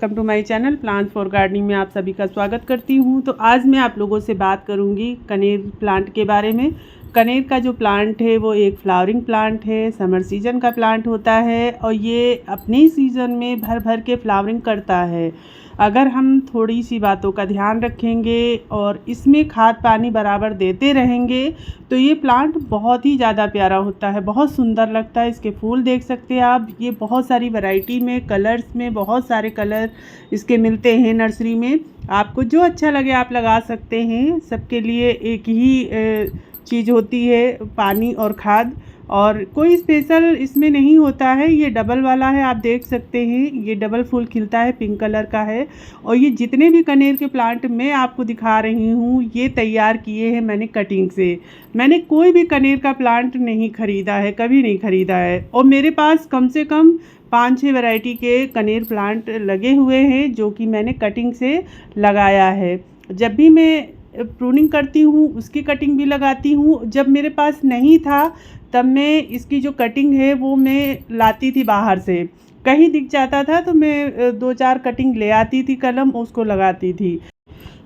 Welcome to my channel plants for gardening में आप सभी का स्वागत करती हूं। तो आज मैं आप लोगों से बात करूंगी कनेर प्लांट के बारे में। कनेर का जो प्लांट है वो एक फ्लावरिंग प्लांट है, समर सीजन का प्लांट होता है और ये अपने सीज़न में भर भर के फ्लावरिंग करता है। अगर हम थोड़ी सी बातों का ध्यान रखेंगे और इसमें खाद पानी बराबर देते रहेंगे तो ये प्लांट बहुत ही ज़्यादा प्यारा होता है, बहुत सुंदर लगता है। इसके फूल देख सकते हैं आप, ये बहुत सारी वैरायटी में, कलर्स में, बहुत सारे कलर इसके मिलते हैं नर्सरी में। आपको जो अच्छा लगे आप लगा सकते हैं। सबके लिए एक ही चीज़ होती है, पानी और खाद, और कोई स्पेशल इसमें नहीं होता है। ये डबल वाला है, आप देख सकते हैं, ये डबल फूल खिलता है, पिंक कलर का है। और ये जितने भी कनेर के प्लांट मैं आपको दिखा रही हूँ ये तैयार किए हैं मैंने कटिंग से। मैंने कोई भी कनेर का प्लांट नहीं ख़रीदा है, कभी नहीं ख़रीदा है। और मेरे पास कम से कम 5-6 वैरायटी के कनेर प्लांट लगे हुए हैं जो कि मैंने कटिंग से लगाया है। जब भी मैं प्रूनिंग करती हूँ उसकी कटिंग भी लगाती हूँ। जब मेरे पास नहीं था तब मैं इसकी जो कटिंग है वो मैं लाती थी बाहर से, कहीं दिख जाता था तो मैं 2-4 कटिंग ले आती थी, कलम उसको लगाती थी।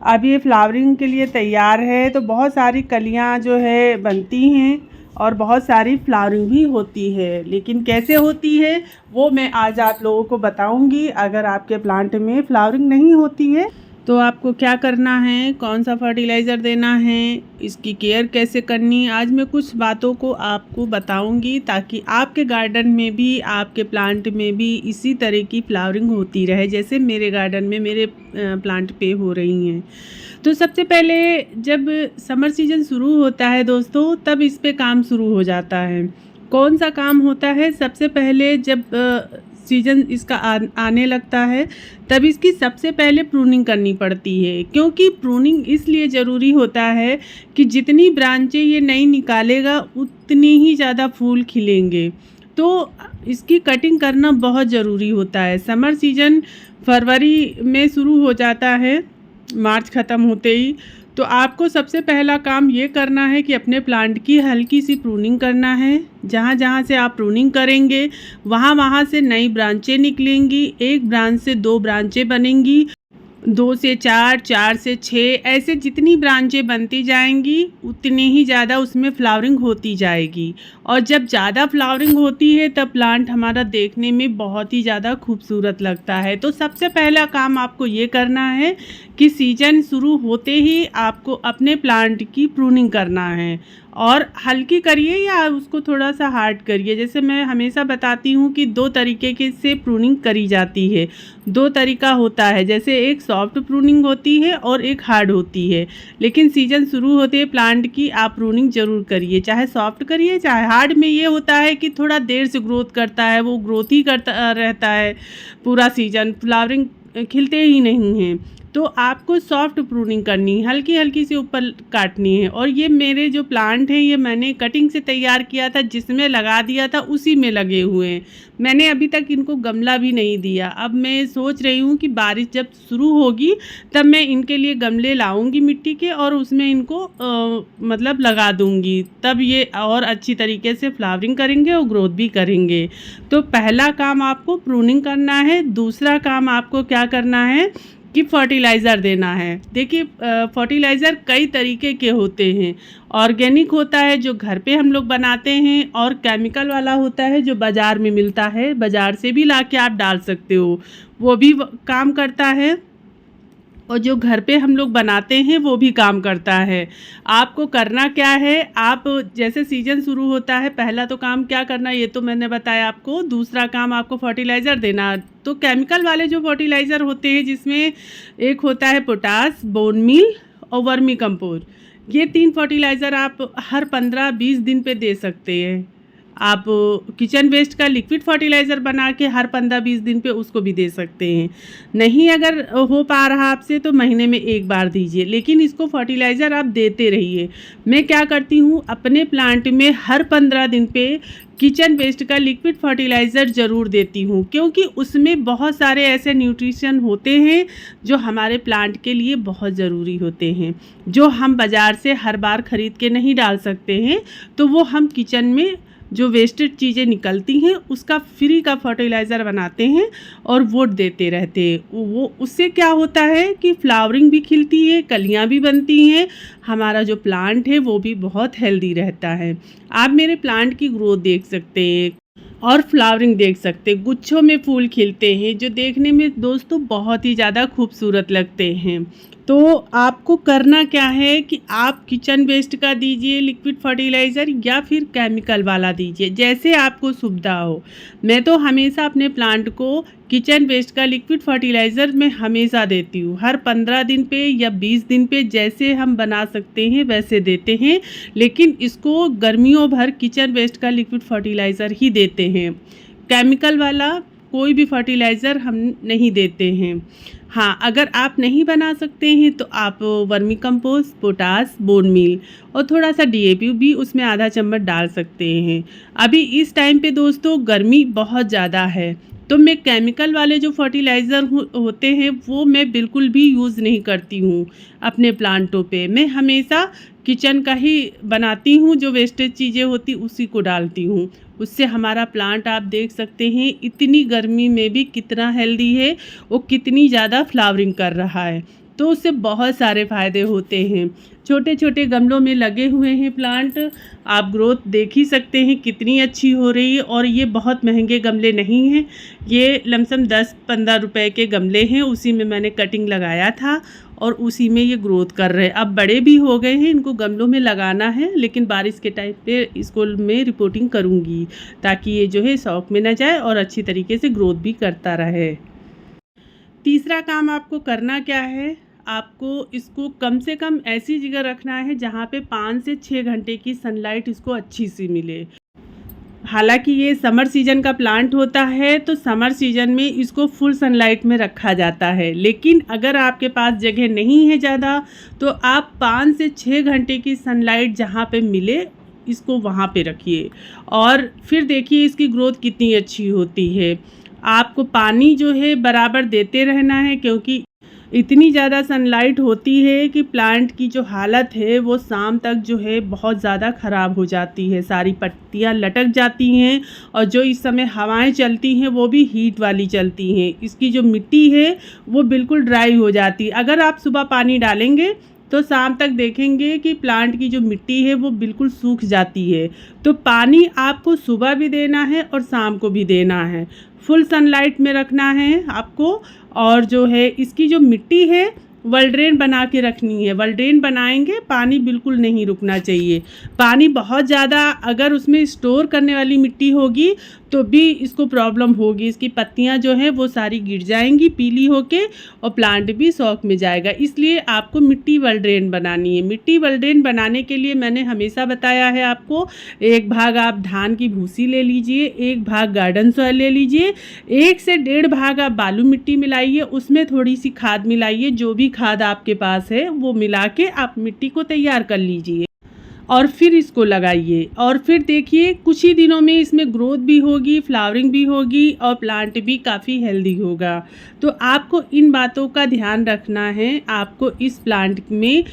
अब ये फ्लावरिंग के लिए तैयार है तो बहुत सारी कलियाँ जो है बनती हैं और बहुत सारी फ्लावरिंग भी होती है। लेकिन कैसे होती है वो मैं आज आप लोगों को बताऊंगी। अगर आपके प्लांट में फ्लावरिंग नहीं होती है तो आपको क्या करना है, कौन सा फर्टिलाइज़र देना है, इसकी केयर कैसे करनी, आज मैं कुछ बातों को आपको बताऊंगी ताकि आपके गार्डन में भी, आपके प्लांट में भी इसी तरह की फ्लावरिंग होती रहे जैसे मेरे गार्डन में मेरे प्लांट पे हो रही हैं। तो सबसे पहले जब समर सीजन शुरू होता है दोस्तों, तब इस पे काम शुरू हो जाता है। कौन सा काम होता है? सबसे पहले जब सीजन इसका आने लगता है तब इसकी सबसे पहले प्रूनिंग करनी पड़ती है। क्योंकि प्रूनिंग इसलिए ज़रूरी होता है कि जितनी ब्रांचें ये नई निकालेगा उतनी ही ज़्यादा फूल खिलेंगे। तो इसकी कटिंग करना बहुत ज़रूरी होता है। समर सीजन फरवरी में शुरू हो जाता है, मार्च ख़त्म होते ही। तो आपको सबसे पहला काम ये करना है कि अपने प्लांट की हल्की सी प्रूनिंग करना है। जहाँ जहाँ से आप प्रूनिंग करेंगे वहाँ वहाँ से नई ब्रांचें निकलेंगी। एक ब्रांच से 2 ब्रांचें बनेंगी, 2 से 4, 4 से 6, ऐसे जितनी ब्रांचें बनती जाएंगी उतनी ही ज़्यादा उसमें फ्लावरिंग होती जाएगी। और जब ज़्यादा फ्लावरिंग होती है तब प्लांट हमारा देखने में बहुत ही ज़्यादा खूबसूरत लगता है। तो सबसे पहला काम आपको ये करना है कि सीजन शुरू होते ही आपको अपने प्लांट की प्रूनिंग करना है। और हल्की करिए या उसको थोड़ा सा हार्ड करिए। जैसे मैं हमेशा बताती हूँ कि 2 तरीके के से प्रूनिंग करी जाती है। 2 तरीका होता है, जैसे एक सॉफ्ट प्रूनिंग होती है और एक हार्ड होती है। लेकिन सीजन शुरू होते ही प्लांट की आप प्रूनिंग ज़रूर करिए, चाहे सॉफ्ट करिए चाहे हार्ड। में ये होता है कि थोड़ा देर से ग्रोथ करता है, वो ग्रोथ ही करता रहता है पूरा सीजन, फ्लावरिंग खिलते ही नहीं हैं। तो आपको सॉफ्ट प्रूनिंग करनी है, हल्की हल्की से ऊपर काटनी है। और ये मेरे जो प्लांट हैं ये मैंने कटिंग से तैयार किया था, जिसमें लगा दिया था उसी में लगे हुए हैं। मैंने अभी तक इनको गमला भी नहीं दिया। अब मैं सोच रही हूँ कि बारिश जब शुरू होगी तब मैं इनके लिए गमले लाऊंगी मिट्टी के और उसमें इनको मतलब लगा दूंगी, तब ये और अच्छी तरीके से फ्लावरिंग करेंगे और ग्रोथ भी करेंगे। तो पहला काम आपको प्रूनिंग करना है। दूसरा काम आपको क्या करना है कि फर्टिलाइज़र देना है। देखिए फर्टिलाइज़र कई तरीके के होते हैं। ऑर्गेनिक होता है जो घर पे हम लोग बनाते हैं, और केमिकल वाला होता है जो बाज़ार में मिलता है, बाज़ार से भी लाके आप डाल सकते हो, वो भी काम करता है। और जो घर पे हम लोग बनाते हैं वो भी काम करता है। आपको करना क्या है, आप जैसे सीजन शुरू होता है पहला तो काम क्या करना ये तो मैंने बताया आपको। दूसरा काम आपको फर्टिलाइज़र देना। तो केमिकल वाले जो फर्टिलाइज़र होते हैं जिसमें एक होता है पोटास, बोन मील और वर्मी कंपोस्ट, ये 3 फर्टिलाइज़र आप हर 15-20 दिन पे दे सकते हैं। आप किचन वेस्ट का लिक्विड फर्टिलाइज़र बना के हर 15-20 दिन पे उसको भी दे सकते हैं। नहीं अगर हो पा रहा आपसे तो महीने में 1 बार दीजिए, लेकिन इसको फर्टिलाइज़र आप देते रहिए। मैं क्या करती हूँ, अपने प्लांट में हर 15 दिन पे किचन वेस्ट का लिक्विड फर्टिलाइज़र ज़रूर देती हूँ, क्योंकि उसमें बहुत सारे ऐसे न्यूट्रिशन होते हैं जो हमारे प्लांट के लिए बहुत ज़रूरी होते हैं, जो हम बाज़ार से हर बार ख़रीद के नहीं डाल सकते हैं। तो वो हम किचन में जो वेस्टेड चीज़ें निकलती हैं उसका फ्री का फर्टिलाइज़र बनाते हैं और वो देते रहते हैं। वो उससे क्या होता है कि फ्लावरिंग भी खिलती है, कलियाँ भी बनती हैं, हमारा जो प्लांट है वो भी बहुत हेल्दी रहता है। आप मेरे प्लांट की ग्रोथ देख सकते हैं और फ्लावरिंग देख सकते हैं, गुच्छों में फूल खिलते हैं जो देखने में दोस्तों बहुत ही ज़्यादा खूबसूरत लगते हैं। तो आपको करना क्या है कि आप किचन वेस्ट का दीजिए लिक्विड फर्टिलाइज़र या फिर केमिकल वाला दीजिए, जैसे आपको सुविधा हो। मैं तो हमेशा अपने प्लांट को किचन वेस्ट का लिक्विड फर्टिलाइज़र मैं हमेशा देती हूँ, हर 15 दिन पे या 20 दिन पे जैसे हम बना सकते हैं वैसे देते हैं, लेकिन इसको गर्मियों भर किचन वेस्ट का लिक्विड फर्टिलाइज़र ही देते हैं। केमिकल वाला कोई भी फर्टिलाइज़र हम नहीं देते हैं। हाँ, अगर आप नहीं बना सकते हैं तो आप vermi compost, potash, bone meal और थोड़ा सा डीएपी भी उसमें आधा चम्मच डाल सकते हैं। अभी इस टाइम पे दोस्तों गर्मी बहुत ज़्यादा है, तो मैं केमिकल वाले जो फर्टिलाइज़र होते हैं वो मैं बिल्कुल भी यूज़ नहीं करती हूँ अपने प्लांटों पे। मैं हमेशा किचन का ही बनाती हूँ, जो वेस्टेज चीज़ें होती उसी को डालती हूँ। उससे हमारा प्लांट आप देख सकते हैं इतनी गर्मी में भी कितना हेल्दी है, वो कितनी ज़्यादा फ्लावरिंग कर रहा है। तो उससे बहुत सारे फ़ायदे होते हैं। छोटे छोटे गमलों में लगे हुए हैं प्लांट, आप ग्रोथ देख ही सकते हैं कितनी अच्छी हो रही है। और ये बहुत महंगे गमले नहीं हैं, ये लमसम 10-15 रुपए के गमले हैं, उसी में मैंने कटिंग लगाया था और उसी में ये ग्रोथ कर रहे हैं। अब बड़े भी हो गए हैं, इनको गमलों में लगाना है, लेकिन बारिश के टाइम पे इसको मैं रिपोर्टिंग करूँगी ताकि ये जो है शौक में ना जाए और अच्छी तरीके से ग्रोथ भी करता रहे। तीसरा काम आपको करना क्या है, आपको इसको कम से कम ऐसी जगह रखना है जहाँ पे 5 से 6 घंटे की सनलाइट इसको अच्छी सी मिले। हालांकि ये समर सीजन का प्लांट होता है, तो समर सीजन में इसको फुल सनलाइट में रखा जाता है, लेकिन अगर आपके पास जगह नहीं है ज़्यादा तो आप 5 से 6 घंटे की सनलाइट जहाँ पे मिले इसको वहाँ पे रखिए और फिर देखिए इसकी ग्रोथ कितनी अच्छी होती है। आपको पानी जो है बराबर देते रहना है, क्योंकि इतनी ज़्यादा सनलाइट होती है कि प्लांट की जो हालत है वो शाम तक जो है बहुत ज़्यादा ख़राब हो जाती है, सारी पत्तियां लटक जाती हैं और जो इस समय हवाएं चलती हैं वो भी हीट वाली चलती हैं। इसकी जो मिट्टी है वो बिल्कुल ड्राई हो जाती है। अगर आप सुबह पानी डालेंगे तो शाम तक देखेंगे कि प्लांट की जो मिट्टी है वो बिल्कुल सूख जाती है। तो पानी आपको सुबह भी देना है और शाम को भी देना है, फुल सनलाइट में रखना है आपको। और जो है इसकी जो मिट्टी है वेल ड्रेन बना के रखनी है। वेल ड्रेन बनाएंगे, पानी बिल्कुल नहीं रुकना चाहिए। पानी बहुत ज़्यादा अगर उसमें स्टोर करने वाली मिट्टी होगी तो भी इसको प्रॉब्लम होगी, इसकी पत्तियां जो हैं वो सारी गिर जाएंगी पीली होके और प्लांट भी शौक में जाएगा। इसलिए आपको मिट्टी वेल ड्रेन बनानी है। मिट्टी वेल ड्रेन बनाने के लिए मैंने हमेशा बताया है आपको, 1 भाग आप धान की भूसी ले लीजिए, 1 भाग गार्डन सॉइल ले लीजिए, 1 से 1.5 भाग आप बालू मिट्टी मिलाइए, उसमें थोड़ी सी खाद मिलाइए, जो भी खाद आपके पास है वो मिला के आप मिट्टी को तैयार कर लीजिए और फिर इसको लगाइए। और फिर देखिए कुछ ही दिनों में इसमें ग्रोथ भी होगी, फ्लावरिंग भी होगी और प्लांट भी काफ़ी हेल्दी होगा। तो आपको इन बातों का ध्यान रखना है, आपको इस प्लांट में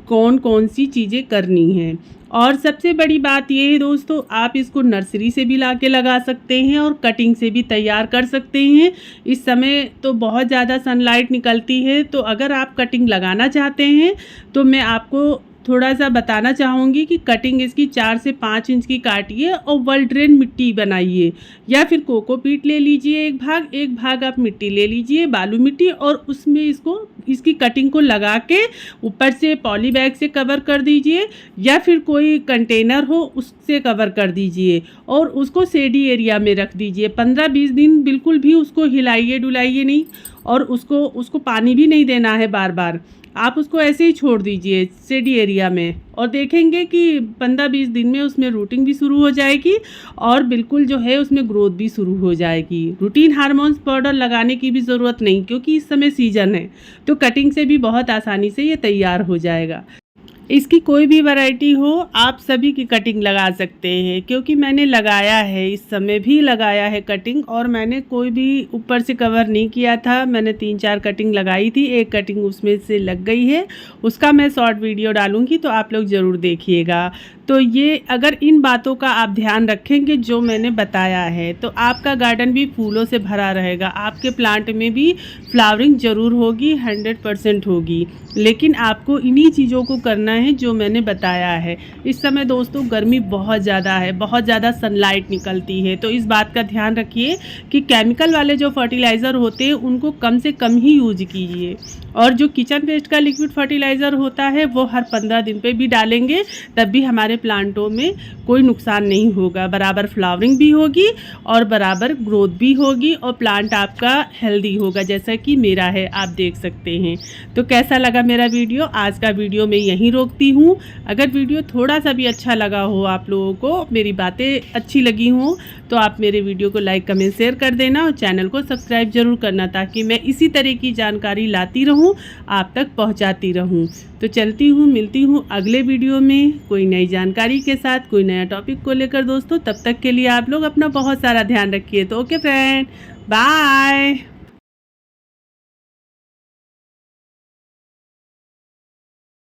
कौन कौन सी चीज़ें करनी हैं। और सबसे बड़ी बात ये है दोस्तों, आप इसको नर्सरी से भी ला के लगा सकते हैं और कटिंग से भी तैयार कर सकते हैं। इस समय तो बहुत ज़्यादा सनलाइट निकलती है, तो अगर आप कटिंग लगाना चाहते हैं तो मैं आपको थोड़ा सा बताना चाहूँगी कि कटिंग इसकी 4 से 5 इंच की काटिए और वेल ड्रेन मिट्टी बनाइए, या फिर कोकोपीट ले लीजिए 1 भाग आप मिट्टी ले लीजिए, बालू मिट्टी, और उसमें इसकी कटिंग को लगा के ऊपर से पॉली बैग से कवर कर दीजिए या फिर कोई कंटेनर हो उससे कवर कर दीजिए और उसको शेडी एरिया में रख दीजिए। 15-20 दिन बिल्कुल भी उसको हिलाइए डुलाइए नहीं और उसको पानी भी नहीं देना है बार बार, आप उसको ऐसे ही छोड़ दीजिए शेडी एरिया में और देखेंगे कि 15-20 दिन में उसमें रूटिंग भी शुरू हो जाएगी और बिल्कुल जो है उसमें ग्रोथ भी शुरू हो जाएगी। रूटीन हार्मोन्स पाउडर लगाने की भी ज़रूरत नहीं, क्योंकि इस समय सीजन है, तो कटिंग से भी बहुत आसानी से ये तैयार हो जाएगा। इसकी कोई भी वैरायटी हो आप सभी की कटिंग लगा सकते हैं, क्योंकि मैंने लगाया है, इस समय भी लगाया है कटिंग, और मैंने कोई भी ऊपर से कवर नहीं किया था। मैंने 3-4 कटिंग लगाई थी, एक कटिंग उसमें से लग गई है, उसका मैं शॉर्ट वीडियो डालूंगी तो आप लोग ज़रूर देखिएगा। तो ये अगर इन बातों का आप ध्यान रखेंगे जो मैंने बताया है, तो आपका गार्डन भी फूलों से भरा रहेगा, आपके प्लांट में भी फ्लावरिंग ज़रूर होगी, 100% होगी। लेकिन आपको इन्हीं चीज़ों को करना है जो मैंने बताया है। इस समय दोस्तों गर्मी बहुत ज़्यादा है, बहुत ज़्यादा सनलाइट निकलती है, तो इस बात का ध्यान रखिए कि केमिकल वाले जो फर्टिलाइज़र होते हैं उनको कम से कम ही यूज कीजिए, और जो किचन वेस्ट का लिक्विड फर्टिलाइज़र होता है वो हर 15 दिन पे भी डालेंगे, तब भी हमारे प्लांटों में कोई नुकसान नहीं होगा, बराबर फ्लावरिंग भी होगी और बराबर ग्रोथ भी होगी और प्लांट आपका हेल्दी होगा, जैसा कि मेरा है, आप देख सकते हैं। तो कैसा लगा मेरा वीडियो? आज का वीडियो मैं यहीं रोकती हूँ। अगर वीडियो थोड़ा सा भी अच्छा लगा हो, आप लोगों को मेरी बातें अच्छी लगी हों, तो आप मेरे वीडियो को लाइक कमेंट शेयर कर देना और चैनल को सब्सक्राइब जरूर करना, ताकि मैं इसी तरह की जानकारी लाती रहूं, आप तक पहुंचाती रहूं। तो चलती हूं, मिलती हूं अगले वीडियो में कोई नई जानकारी के साथ, कोई नया टॉपिक को लेकर दोस्तों। तब तक के लिए आप लोग अपना बहुत सारा ध्यान रखिए। तो ओके फ्रेंड, बाय।